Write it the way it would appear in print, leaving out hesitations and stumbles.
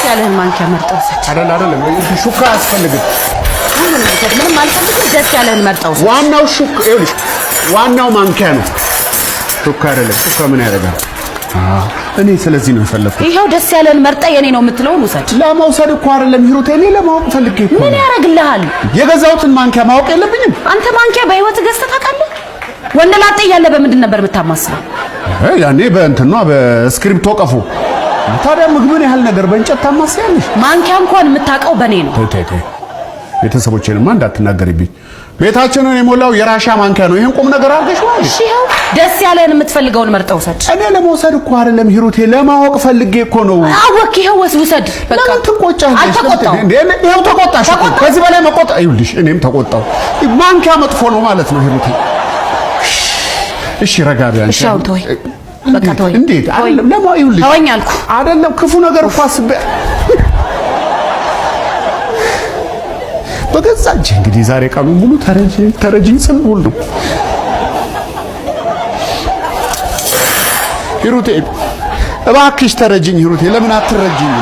ያለህን ማንኪያ መርጠው ሰጭ አይደለም ሹካ አያስፈልግም ምንም አልፈልግም ደስ ያለህን መርጠው ዋናው ሹክ ይኸውልሽ ዋናው ማንኪያ ነው ሹካ አይደለም ሹካ ምን ያደርጋል እኔ ስለዚህ ነው የፈለኩት ይሄው ደስ ያለህን መርጠ የኔ ነው የምትለው ውሰድ ለመውሰድ እኮ አይደለም ሂሩቴ እኔ ለማወቅ ፈልጌ እኮ ምን ያደርግልሃል የገዛሁትን ማንኪያ ማወቅ የለብኝም አንተ ማንኪያ በህይወት ገዝተህ ታውቃለህ ወንድ ላጤ ያለ በምንድን ነበር የምታማስለው ያኔ በእንትኗ በስክሪፕቶ ቀፉ ታዲያ ምግብን ያህል ነገር በእንጨት ታማስያለሽ ማንኪያ እንኳን የምታውቀው በኔ ነው ቤተሰቦቼንማ እንዳትናገሪብኝ ቤታችንን የሞላው የራሻ ማንኪያ ነው ይሄን ቁም ነገር አድርገሽዋል እሺ ይሄው ደስ ያለህን የምትፈልገውን መርጠው ውሰድ እኔ ለመውሰድ እኮ አይደለም ሂሩቴ ለማወቅ ፈልጌ እኮ ነው አወክ ይሄው ውሰድ በቃ ትቆጫለሽ አልተቆጣው ይሄው ተቆጣሽ ከዚህ በላይ መቆጣ ይኸውልሽ እኔም ተቆጣው ማንኪያ መጥፎ ነው ማለት ነው ሂሩቴ እሺ ረጋቢ አንቺ እሺ አውቶይ በቃ ተወኝ እንዴት አይደለም ለማው ይኸውልሽ ተወኝ አልኩ አይደለም ክፉ ነገር እኮ አስቤ በገዛ እጄ እንግዲህ ዛሬ ቀኑ ሙሉ ተረጂኝ ስንውል ነው ሂሩቴ እባክሽ ተረጂኝ ሂሩቴ ለምን አትረጂኝ